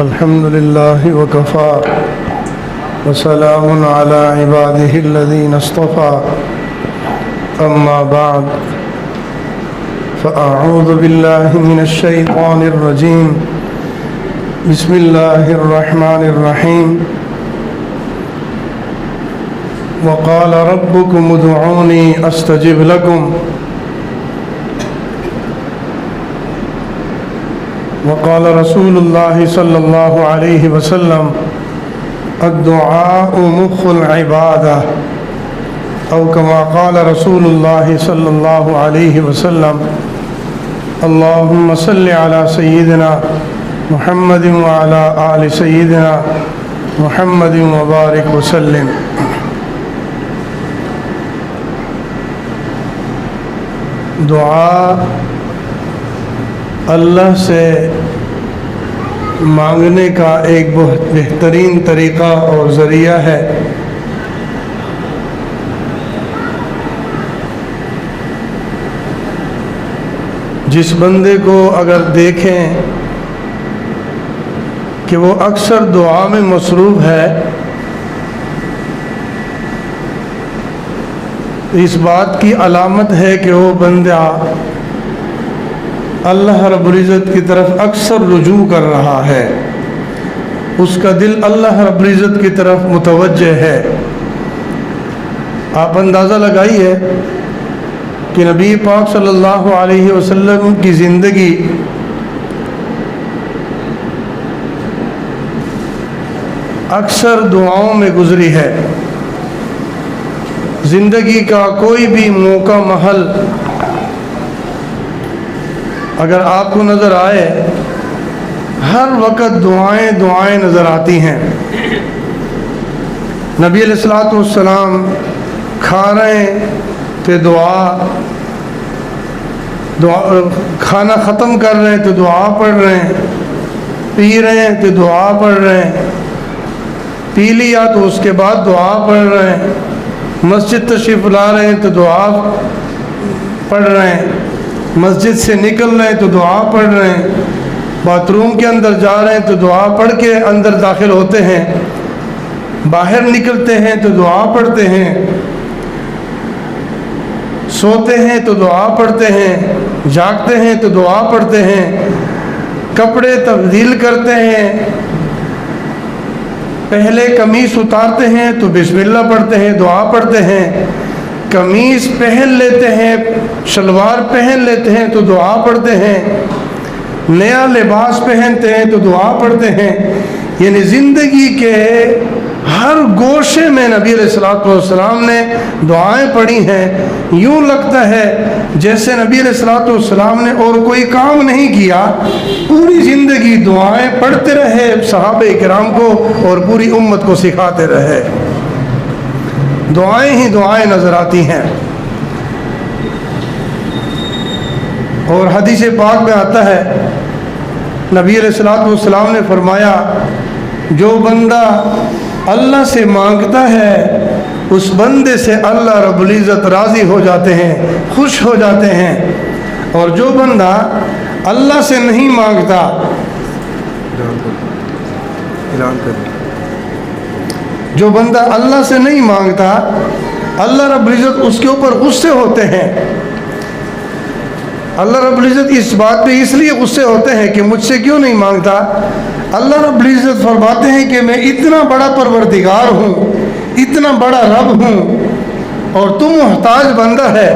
الحمد لله وكفى وسلام على عباده الذين اصطفى أما بعد فأعوذ بالله من الشيطان الرجيم بسم الله الرحمن الرحيم وقال ربكم ادعوني أستجب لكم وقال رسول الله صلى الله عليه وسلم الدعاء مخ العبادة أو كما قال رسول الله صلى الله عليه وسلم اللهم صل على سيدنا محمد وعلى آل سيدنا محمد وبارك وسلم. دعا اللہ سے مانگنے کا ایک بہت بہترین طریقہ اور ذریعہ ہے. جس بندے کو اگر دیکھیں کہ وہ اکثر دعا میں مصروف ہے، اس بات کی علامت ہے کہ وہ بندہ اللہ رب العزت کی طرف اکثر رجوع کر رہا ہے، اس کا دل اللہ رب العزت کی طرف متوجہ ہے. آپ اندازہ لگائیے کہ نبی پاک صلی اللہ علیہ وسلم کی زندگی اکثر دعاؤں میں گزری ہے. زندگی کا کوئی بھی موقع محل اگر آپ کو نظر آئے، ہر وقت دعائیں نظر آتی ہیں. نبی علیہ الصلوۃ والسلام کھا رہے تو دعا کھانا ختم کر رہے ہیں تو دعا پڑھ رہے ہیں، پی رہے ہیں تو دعا پڑھ رہے ہیں، پی لیا تو اس کے بعد دعا پڑھ رہے ہیں، مسجد تشریف لا رہے ہیں تو دعا پڑھ رہے ہیں، مسجد سے نکل رہے ہیں تو دعا پڑھ رہے ہیں، باتھ روم کے اندر جا رہے ہیں تو دعا پڑھ کے اندر داخل ہوتے ہیں، باہر نکلتے ہیں تو دعا پڑھتے ہیں، سوتے ہیں تو دعا پڑھتے ہیں، جاگتے ہیں تو دعا پڑھتے ہیں، کپڑے تبدیل کرتے ہیں، پہلے قمیص اتارتے ہیں تو بسم اللہ پڑھتے ہیں، دعا پڑھتے ہیں، قمیص پہن لیتے ہیں، شلوار پہن لیتے ہیں تو دعا پڑھتے ہیں، نیا لباس پہنتے ہیں تو دعا پڑھتے ہیں. یعنی زندگی کے ہر گوشے میں نبی علیہ الصلوۃ والسلام نے دعائیں پڑھی ہیں. یوں لگتا ہے جیسے نبی علیہ الصلوۃ والسلام نے اور کوئی کام نہیں کیا، پوری زندگی دعائیں پڑھتے رہے، صحابہ کرام کو اور پوری امت کو سکھاتے رہے. دعائیں ہی دعائیں نظر آتی ہیں. اور حدیث پاک میں آتا ہے، نبی علیہ الصلوۃ والسلام نے فرمایا جو بندہ اللہ سے مانگتا ہے اس بندے سے اللہ رب العزت راضی ہو جاتے ہیں، خوش ہو جاتے ہیں. اور جو بندہ اللہ سے نہیں مانگتا، جو بندہ اللہ سے نہیں مانگتا، اللہ رب العزت اس کے اوپر غصے ہوتے ہیں. اللہ رب العزت اس بات پہ اس لیے غصے ہوتے ہیں کہ مجھ سے کیوں نہیں مانگتا. اللہ رب العزت فرماتے ہیں کہ میں اتنا بڑا پروردگار ہوں، اتنا بڑا رب ہوں، اور تو محتاج بندہ ہے،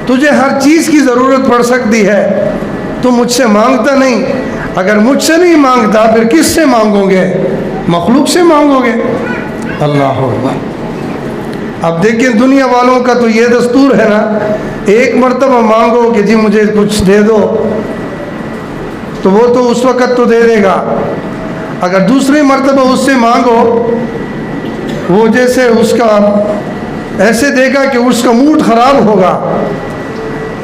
تجھے ہر چیز کی ضرورت پڑ سکتی ہے، تو مجھ سے مانگتا نہیں. اگر مجھ سے نہیں مانگتا پھر کس سے مانگو گے؟ مخلوق سے مانگو گے. اللہ اکبر. اب دیکھیں دنیا والوں کا تو یہ دستور ہے نا، ایک مرتبہ مانگو کہ جی مجھے کچھ دے دو تو وہ تو اس وقت تو دے دے گا. اگر دوسری مرتبہ اس سے مانگو وہ جیسے اس کا ایسے دے گا کہ اس کا موڈ خراب ہوگا.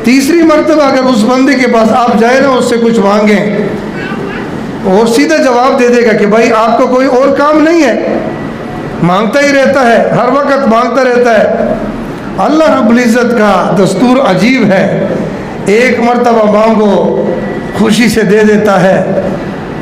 تیسری مرتبہ اگر اس بندے کے پاس آپ جائیں نا اس سے کچھ مانگیں، اور سیدھا جواب دے دے گا کہ بھائی آپ کو کوئی اور کام نہیں ہے، مانگتا ہی رہتا ہے، ہر وقت مانگتا رہتا ہے. اللہ رب العزت کا دستور عجیب ہے، ایک مرتبہ مانگو خوشی سے دے دیتا ہے،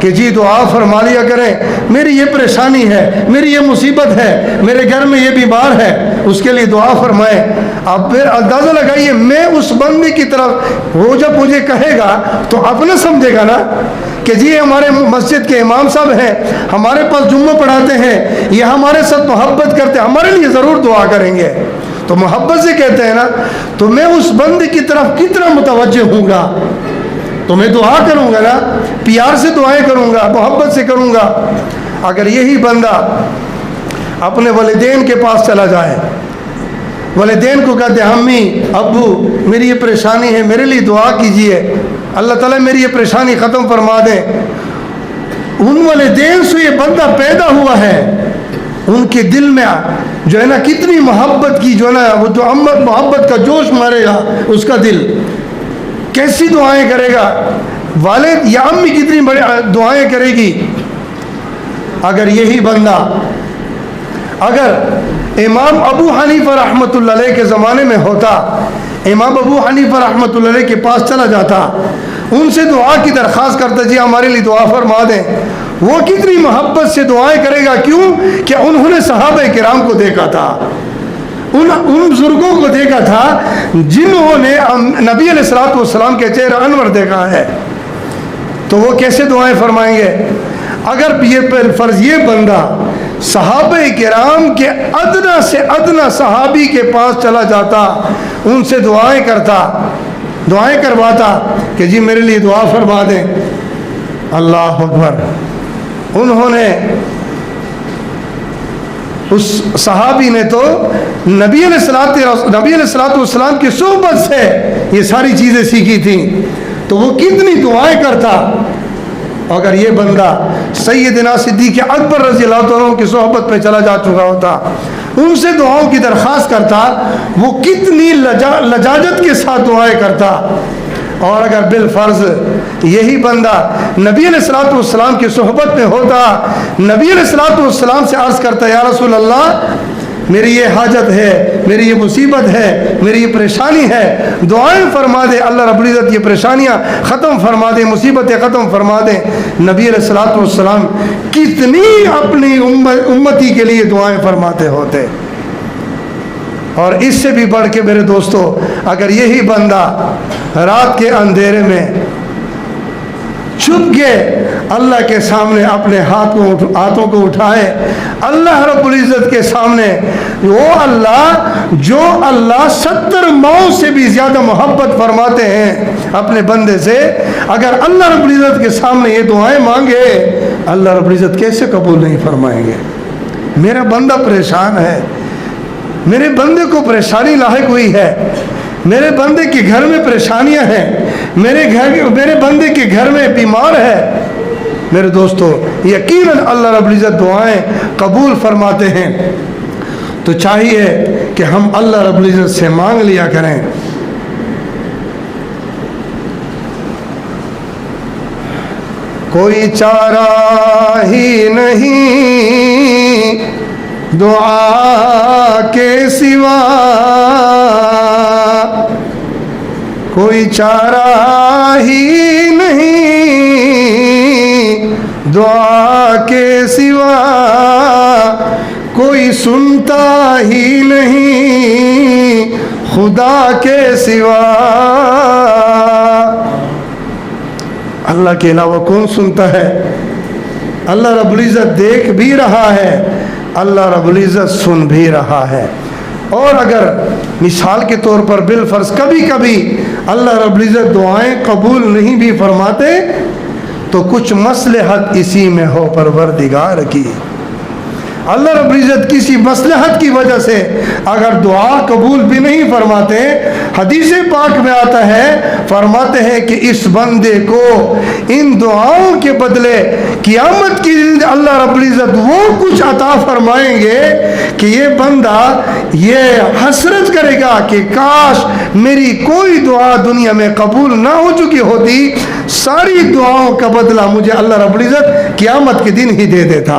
کہ جی دعا فرما لیا کریں، میری یہ پریشانی ہے، میری یہ مصیبت ہے، میرے گھر میں یہ بیمار ہے، اس کے لیے دعا فرمائیں۔ اب پھر اندازہ لگائیے، میں اس بندے کی طرف، وہ جب مجھے کہے گا تو اپنا سمجھے گا نا کہ جی ہمارے مسجد کے امام صاحب ہیں، ہمارے پاس جمعہ پڑھاتے ہیں، یہ ہمارے ساتھ محبت کرتے ہیں، ہمارے لیے ضرور دعا کریں گے، تو محبت سے کہتے ہیں نا، تو میں اس بندے کی طرف کتنا متوجہ ہوں گا، تو میں دعا کروں گا نا، پیار سے دعائیں کروں گا، محبت سے کروں گا۔ اگر یہی بندہ اپنے والدین کے پاس چلا جائے، والدین کو کہتے ہیں امی ابو میری یہ پریشانی ہے، میرے لیے دعا کیجئے، اللہ تعالیٰ میری یہ پریشانی ختم فرما دیں، ان والدین سے یہ بندہ پیدا ہوا ہے، ان کے دل میں جو ہے نا کتنی محبت کی جو ہے نا وہ جو محبت کا جوش مارے گا، اس کا دل کیسی دعائیں کرے گا، والد یا امی کتنی بڑی دعائیں کرے گی۔ اگر یہی بندہ اگر امام ابو حنیفہ رحمۃ اللہ علیہ کے زمانے میں ہوتا، امام ابو حنیفہ رحمۃ اللہ علیہ کے پاس چلا جاتا، ان سے دعا کی درخواست کرتا، جی ہمارے لیے دعا فرما دیں، وہ کتنی محبت سے دعائیں کرے گا، کیوں کہ انہوں نے صحابہ کرام کو دیکھا تھا، ان بزرگوں کو دیکھا تھا جنہوں نے نبی علیہ الصلوۃ والسلام کے چہرہ انور دیکھا ہے، تو وہ کیسے دعائیں فرمائیں گے۔ اگر یہ فرض یہ بندہ صحابہ کرام کے ادنا سے ادنا صحابی کے پاس چلا جاتا، ان سے دعائیں کرتا، دعائیں کرواتا کہ جی میرے لیے دعا فرما دیں، اللہ اکبر، انہوں نے اس صحابی نے تو نبی علیہ الصلوۃ والسلام کی صحبت سے یہ ساری چیزیں سیکھی تھیں، تو وہ کتنی دعائیں کرتا۔ اگر یہ بندہ سیدنا صدیق اکبر رضی اللہ عنہ کی صحبت پہ چلا جا چکا ہوتا، ان سے دعاؤں کی درخواست کرتا، وہ کتنی لجاجت کے ساتھ دعائیں کرتا۔ اور اگر بالفرض یہی بندہ نبی علیہ الصلوۃ والسلام کی صحبت میں ہوتا، نبی علیہ الصلوۃ والسلام سے عرض کرتا، یا رسول اللہ میری یہ حاجت ہے، میری یہ مصیبت ہے، میری یہ پریشانی ہے، دعائیں فرما دے، اللہ رب العزت یہ پریشانیاں ختم فرما دے، مصیبتیں ختم فرما دے۔ نبی علیہ الصلوۃ والسلام کتنی اپنی امتی کے لیے دعائیں فرماتے ہوتے۔ اور اس سے بھی بڑھ کے میرے دوستو، اگر یہی بندہ رات کے اندھیرے میں چھپ کے اللہ کے سامنے اپنے ہاتھوں کو اٹھائے، اللہ رب العزت کے سامنے، وہ اللہ جو اللہ 70 ماؤں سے بھی زیادہ محبت فرماتے ہیں اپنے بندے سے، اگر اللہ رب العزت کے سامنے یہ دعائیں مانگے، اللہ رب العزت کیسے قبول نہیں فرمائیں گے۔ میرا بندہ پریشان ہے، میرے بندے کو پریشانی لاحق ہوئی ہے، میرے بندے کے گھر میں پریشانیاں ہیں، میرے بندے کے گھر میں بیمار ہے، میرے دوستو یقیناً اللہ رب العزت دعائیں قبول فرماتے ہیں۔ تو چاہیے کہ ہم اللہ رب العزت سے مانگ لیا کریں۔ کوئی چارہ ہی نہیں دعا کے سوا، کوئی چارہ ہی نہیں دعا کے سوا، کوئی سنتا ہی نہیں خدا کے سوا۔ اللہ کے علاوہ کون سنتا ہے؟ اللہ رب العزت دیکھ بھی رہا ہے، اللہ رب العزت سن بھی رہا ہے۔ اور اگر مثال کے طور پر بالفرض کبھی کبھی اللہ رب العزت دعائیں قبول نہیں بھی فرماتے، تو کچھ مصلحت اسی میں ہو پروردگار کی۔ اللہ رب العزت کسی مصلحت کی وجہ سے اگر دعا قبول بھی نہیں فرماتے، حدیث پاک میں آتا ہے، فرماتے ہیں کہ اس بندے کو ان دعاؤں کے بدلے قیامت کی دن اللہ رب العزت وہ کچھ عطا فرمائیں گے کہ یہ بندہ یہ حسرت کرے گا کہ کاش میری کوئی دعا دنیا میں قبول نہ ہو چکی ہوتی، ساری دعاؤں کا بدلہ مجھے اللہ رب العزت قیامت کے دن ہی دے دیتا۔